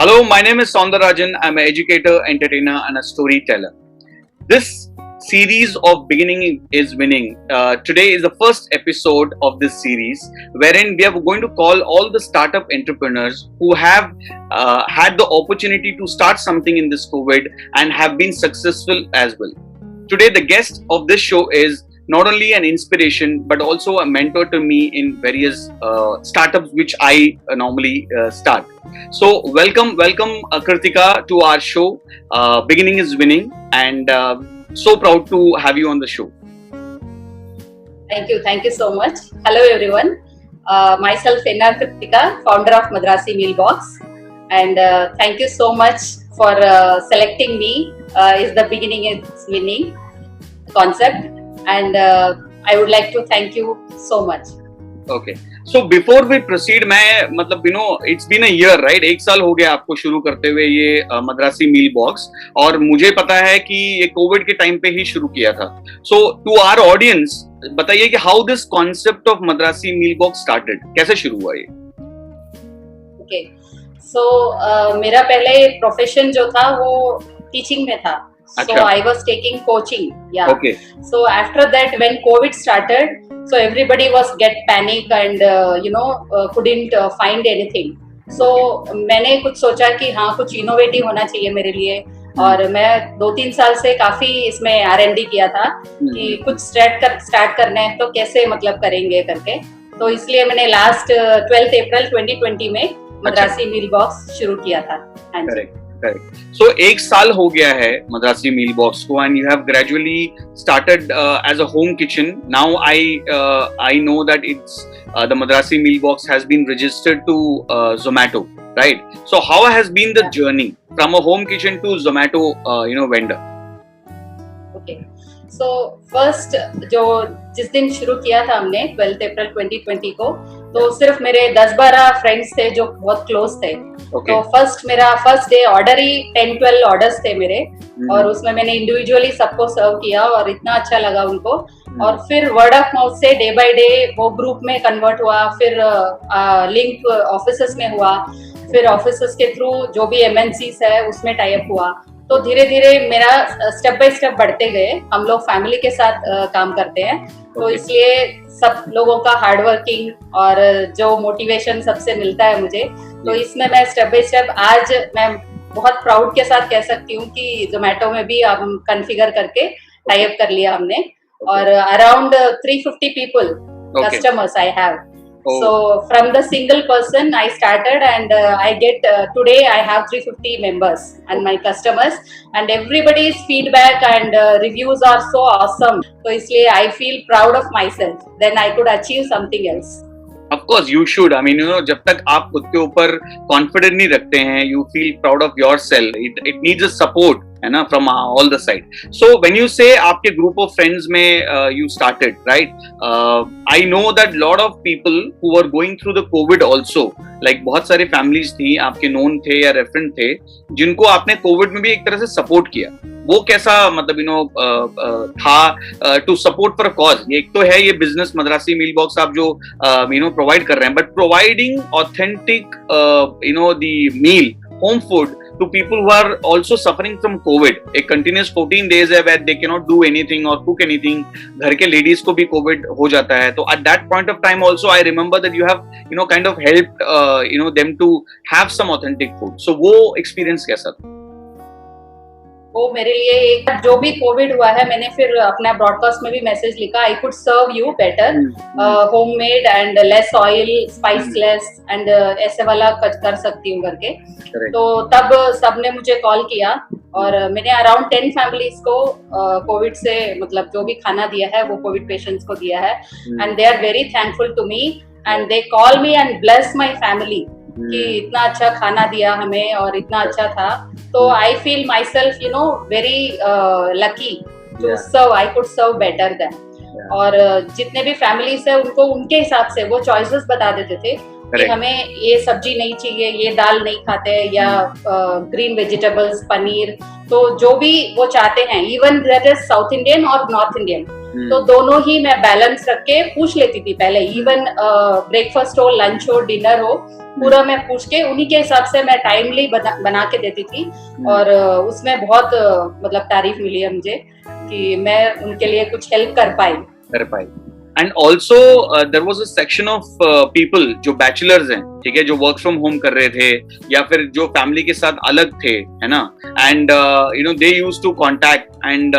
Hello, my name is Soundarajan. I'm an educator, entertainer, and a storyteller. This series of Beginning is Winning. Today is the first episode of this series, wherein we are going to call all the startup entrepreneurs who have had the opportunity to start something in this COVID and have been successful as well. Today, the guest of this show is not only an inspiration but also a mentor to me in various startups which I normally start. So welcome Kritika to our show. Beginning is Winning, and so proud to have you on the show. Thank you so much. Hello everyone. Myself NR Kritika, founder of Madrasi Mealbox, and thank you so much for selecting me. Is the Beginning is Winning concept, and I would like to thank you so much. Okay. So before we proceed, मैं मतलब it's been a year, right? एक साल हो गया आपको शुरू करते हुए ये मद्रासी मील बॉक्स, और मुझे पता है कि ये कोविड के टाइम पे ही शुरू किया था. So to our audience बताइए कि how this concept of Madrasi meal box started, कैसे शुरू हुआ ये? Okay. So मेरा पहले प्रोफेशन जो था वो टीचिंग में था. So I was taking coaching. Yeah. Okay. So after that, when COVID started, so everybody was get panic and couldn't find anything. So मैंने कुछ सोचा कि हाँ कुछ इनोवेटिव होना चाहिए मेरे लिए, और मैं 2-3 साल से काफी इसमें R&D किया था कि कुछ स्टार्ट करना है तो कैसे मतलब करेंगे करके. तो इसलिए मैंने लास्ट 12 अप्रैल 2020 में मद्रासी मील बॉक्स शुरू किया था. Correct. So एक साल हो गया है मद्रासी मील बॉक्स को, and you have gradually started as a home kitchen. Now I know that it's the Madrasi meal box has been registered to Zomato, right? So how has been the journey from a home kitchen to Zomato vendor? Okay. So first जो जिस दिन शुरू किया था हमने 12 अप्रैल 2020 को, तो सिर्फ मेरे 10-12 फ्रेंड्स थे जो बहुत क्लोज थे. Okay. तो मेरा फर्स्ट डे ऑर्डर ही 10-12 ऑर्डर्स थे मेरे, और उसमें मैंने इंडिविजुअली सबको सर्व किया और इतना अच्छा लगा उनको. और फिर वर्ड ऑफ माउथ से डे बाय डे वो ग्रुप में कन्वर्ट हुआ, फिर लिंक ऑफिसेस में हुआ, फिर ऑफिसेस के थ्रू जो भी MNCs है उसमें टाई अप हुआ. तो धीरे धीरे मेरा स्टेप बाय स्टेप बढ़ते गए. हम लोग फैमिली के साथ काम करते हैं, तो इसलिए सब लोगों का हार्ड वर्किंग और जो मोटिवेशन सबसे मिलता है मुझे, तो इसमें मैं स्टेप बाय स्टेप आज मैं बहुत प्राउड के साथ कह सकती हूँ कि जोमेटो में भी हम कॉन्फ़िगर करके टाई अप कर लिया हमने, और around 350 people customers I have. So from the single person I started, and I get today I have 350 members and my customers, and everybody's feedback and reviews are so awesome. So इसलिए I feel proud of myself. Then I could achieve something else. Of course you should. I mean जब तक आप खुद के ऊपर confidence नहीं रखते हैं, you feel proud of yourself. It needs a support, है ना, from all the side. So when you say आपके group of friends में you started, right? I know that lot of people who were going through the COVID also, like बहुत सारे families थी, आपके known थे या referent थे, जिनको आपने COVID में भी एक तरह से support किया. वो कैसा मतलब था टू सपोर्ट फॉर कॉज? एक तो है ये बिजनेस मद्रासी मील बॉक्स आप जो प्रोवाइड कर रहे हैं, but providing authentic the meal home food to people who are also suffering from COVID. एक continuous 14 days है where they cannot do anything or cook anything. घर के ladies को भी COVID हो जाता है. तो at that point of time also I remember that you have kind of helped them to have some authentic food. So वो experience कैसा था? वो मेरे लिए एक जो भी कोविड हुआ है, मैंने फिर अपना ब्रॉडकास्ट में भी मैसेज लिखा, I could serve you better homemade and less oil, spiceless and ऐसे वाला कर सकती हूँ करके. तो तब सबने मुझे कॉल किया, और मैंने अराउंड 10 फैमिलीज को कोविड से मतलब जो भी खाना दिया है वो कोविड पेशेंट्स को दिया है, and they are very thankful to me, and they call me and bless my family कि इतना अच्छा खाना दिया हमें और इतना अच्छा था. तो I feel myself very lucky to serve. I could serve better then. और जितने भी फैमिलीज है उनको उनके हिसाब से वो चॉइसेस बता देते थे कि हमें ये सब्जी नहीं चाहिए, ये दाल नहीं खाते, या ग्रीन वेजिटेबल्स, पनीर, तो जो भी वो चाहते हैं, even that is south Indian और नॉर्थ इंडियन, तो दोनों ही मैं बैलेंस रख के पूछ लेती थी पहले, इवन ब्रेकफास्ट हो, लंच हो, डिनर हो, पूरा मैं पूछ के उन्हीं के हिसाब से मैं टाइमली बना के देती थी। और उसमें बहुत मतलब तारीफ मिली है मुझे कि मैं उनके लिए कुछ हेल्प कर पाई। And also there was a section of people जो बैचलर्स हैं, ठीक है, जो वर्क फ्रॉम होम कर रहे थे या फिर जो फैमिली के साथ अलग थे, है ना, and you know they used to contact and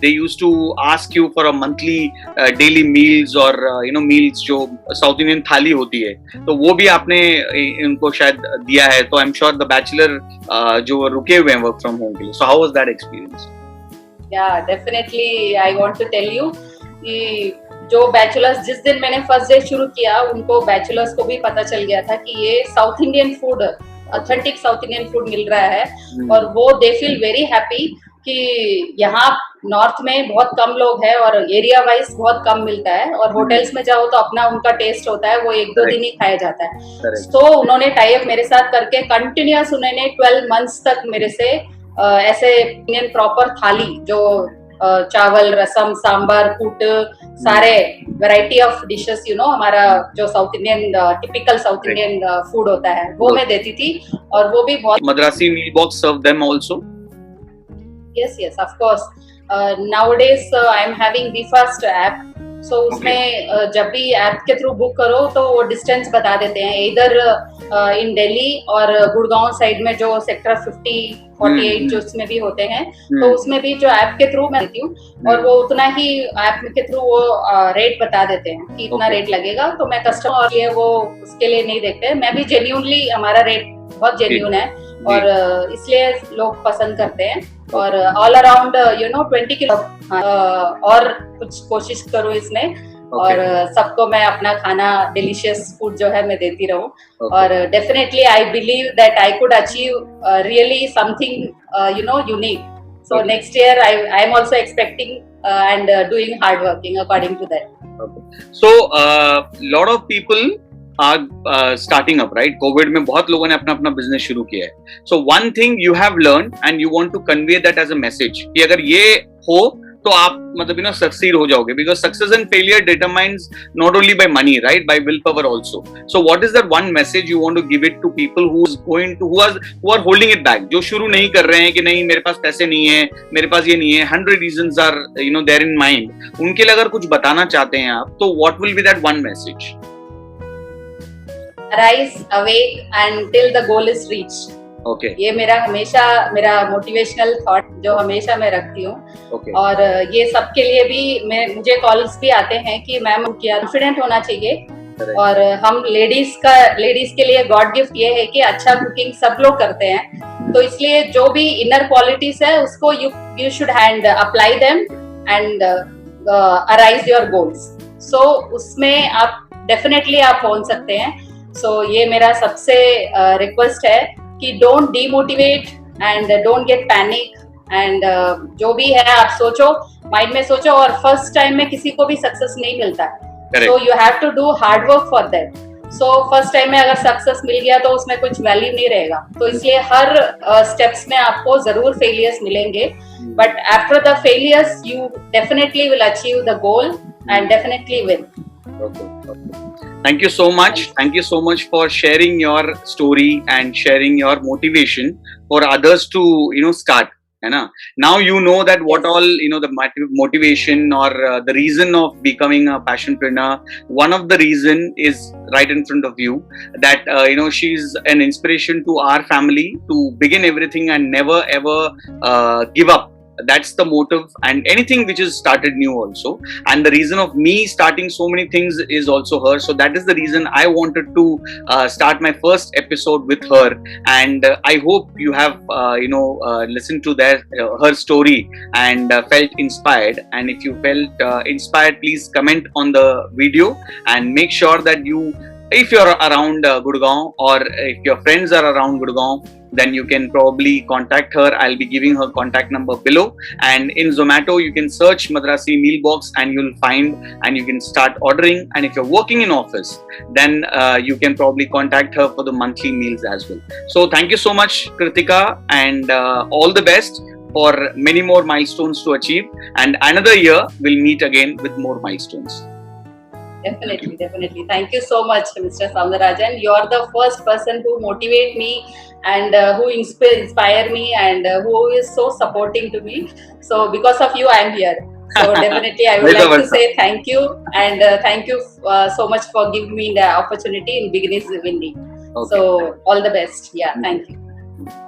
they used to ask you for a monthly daily meals और यू नो मील्स जो साउथ इंडियन थाली होती है, तो वो भी आपने इनको शायद दिया है। तो I am sure the bachelor जो रुके हुए हैं वर्क फ्रॉम होम के लिए, so how was that experience? या definitely I want to tell you कि जो बैचलर्स, जिस दिन मैंने फर्स्ट डे शुरू किया, उनको बैचलर्स को भी पता चल गया था कि ये south Indian food, authentic south Indian food मिल रहा है। और वो दे फील वेरी हैप्पी कि यहाँ नॉर्थ में बहुत कम लोग हैं और एरिया वाइज बहुत कम मिलता है, और होटल्स में जाओ तो अपना उनका टेस्ट होता है, वो 1-2 दिन ही खाया जाता है। तो उन्होंने टाई अप मेरे साथ करके कंटिन्यूअस उन्होंने 12 मंथ्स तक मेरे से ऐसे इंडियन प्रॉपर थाली, जो चावल, रसम, सांबर, कूट, सारे variety of dishes, you know, हमारा जो south Indian typical south Indian food होता है, वो मैं देती थी। और वो भी बहुत Madrasi meal box serve them also? yes of course. Nowadays I am having BeFast app, so उसमें जब भी ऐप के थ्रू बुक करो तो वो डिस्टेंस बता देते हैं, इधर इन दिल्ली और गुड़गांव साइड में जो सेक्टर 50-48 जो उसमें भी होते हैं, तो उसमें भी जो ऐप के थ्रू मैं देती हूँ, और वो उतना ही ऐप के थ्रू वो रेट बता देते हैं कि इतना रेट लगेगा। तो मैं कस्टमर के लिए वो उसके लिए नहीं देखते, मैं भी जेन्युइनली, हमारा रेट बहुत जेन्युइन है और इसलिए लोग पसंद करते हैं। और all around you know 20 kilo और कुछ कोशिश करूँ इसमें, और सबको मैं अपना खाना, डिलीशियस फूड जो है मैं देती रहूं। और definitely I believe that I could achieve really something you know unique. So next year I am also expecting and doing hard working according to that. So lot of people are starting up, right? COVID में बहुत लोगों ने अपना अपना business शुरू किया है. So one thing you have learned and you want to convey that as a message कि अगर ये हो तो आप मतलब you know succeed हो जाओगे, because success and failure determines not only by money, right, by willpower also. So what is that one message you want to give it to people who are holding it back, जो शुरू नहीं कर रहे हैं कि नहीं मेरे पास पैसे नहीं है, मेरे पास ये नहीं है, 100 reasons are you know there in mind, उनके लिए अगर कुछ बताना चाहते हैं आप, तो what will be that one message? Arise, awake until the goal is reached. Okay. ये मेरा मोटिवेशनल थॉट जो हमेशा मैं रखती हूँ. Okay. और ये सबके लिए भी मुझे कॉल्स भी आते हैं कि मैम कॉन्फिडेंट होना चाहिए. Correct. और हम लेडीज के लिए गॉड गिफ्ट ये है कि अच्छा कुकिंग सब लोग करते हैं, तो इसलिए जो भी इनर क्वालिटीज है उसको you should apply them and arise your goals. So उसमें आप डेफिनेटली आप पहुंच सकते हैं. सो ये मेरा सबसे रिक्वेस्ट है कि don't demotivate and don't get panic, and जो भी है आप सोचो, माइंड में सोचो. और फर्स्ट टाइम में किसी को भी सक्सेस नहीं मिलता, so you have to do hard work for that. So first time में अगर सक्सेस मिल गया तो उसमें कुछ वैल्यू नहीं रहेगा. तो इसलिए हर स्टेप्स में आपको जरूर फेलियर्स मिलेंगे, but after the failures you definitely will achieve the goal and definitely will. Thank you so much. Thank you so much for sharing your story and sharing your motivation for others to, you know, start. Now you know that what all, you know, the motivation or the reason of becoming a passionpreneur. One of the reason is right in front of you, that you know, she's an inspiration to our family to begin everything and never ever give up. That's the motive, and anything which is started new also. And the reason of me starting so many things is also her. So that is the reason I wanted to start my first episode with her. And I hope you have you know listened to her story and felt inspired. And if you felt inspired, please comment on the video and make sure that if you're around Gurgaon, or if your friends are around Gurgaon, then you can probably contact her. I'll be giving her contact number below. And in Zomato, you can search Madrasi Meal Box and you'll find, and you can start ordering. And if you're working in office, then you can probably contact her for the monthly meals as well. So thank you so much, Kritika, and all the best. for many more milestones to achieve, and another year we'll meet again with more milestones. Definitely, definitely. Thank you so much, Mr. Soundarajan. You are the first person who motivate me and who inspire me and who is so supporting to me. So because of you, I am here. So definitely, I would like to say thank you and thank you so much for giving me the opportunity in Beginners Windy. Okay. So all the best. Yeah, thank you.